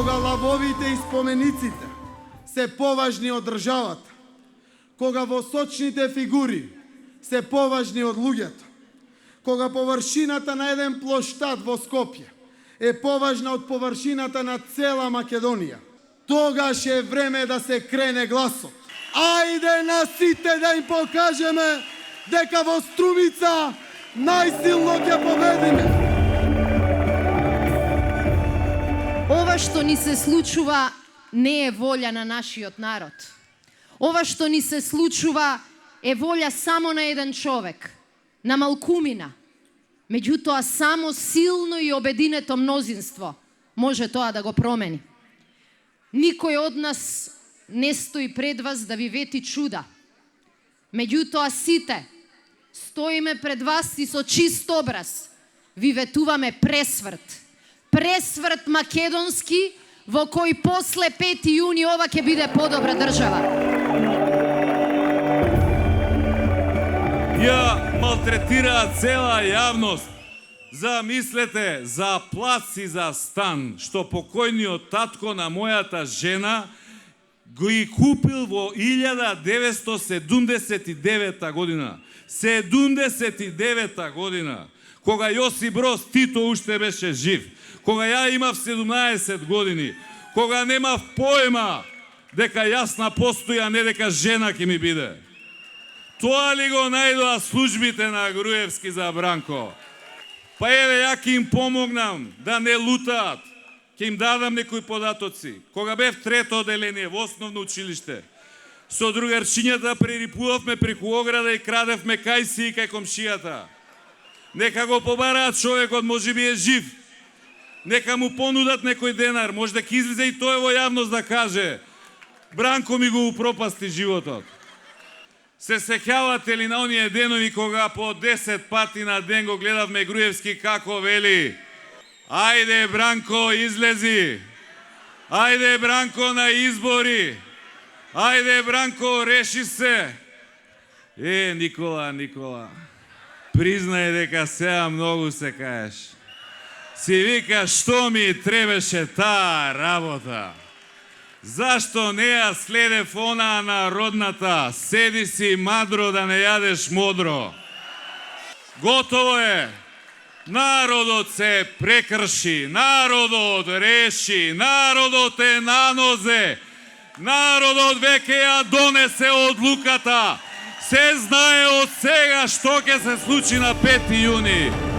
Кога лавовите и спомениците се поважни од државата, кога восочните фигури се поважни од луѓето, кога површината на еден плоштад во Скопје е поважна од површината на цела Македонија, тогаш е време да се крене гласот. Ајде на сите да им покажеме дека во Струмица најсилно ќе победиме. Ова што ни се случува не е волја на нашиот народ. Ова што ни се случува е волја само на еден човек, на малкумина. Меѓутоа, само силно и обединето мнозинство може тоа да го промени. Никој од нас не стои пред вас да ви вети чуда. Меѓутоа, сите стоиме пред вас и со чист образ ви ветуваме пресврт. Пресврт македонски, во кој после 5 јуни ова ќе биде подобра држава. Ја малтретираа цела јавност. Замислете за плац и за стан, што покојниот татко на мојата жена го и купил во 1979 година. 79 година, кога Јосип Броз Тито уште беше жив, кога ја имав 17 години, кога немав поема дека јас на постоја, не дека жена ќе ми биде. Тоа ли го најдоа службите на Груевски за Бранко? Па еве, ја ќе им помогнам да не лутаат. Ќе им дадам некои податоци. Кога бев трето оделение во основно училиште, со другарчињата прерипувавме преку ограда и крадевме кај си и кај комшијата. Нека го побараат човекот, може би е жив. Нека му понудат некој денар, може да ќе излезе и тој во јавност да каже: Бранко ми го упропасти животот. Се сеќавате ли на оние денови кога по 10 пати на ден го гледавме Груевски како вели: ајде Бранко, излези, ајде Бранко на избори, ајде Бранко, реши се. Никола, признај дека сега многу се каеш. Си вика, што ми требеше таа работа? Зашто не ја следев она народната, седи си мадро да не јадеш модро? Готово е. Народот се прекрши, народот реши, народот е на нозе, народот веќе ја донесе одлуката. Се знае од сега што ќе се случи на 5 јуни.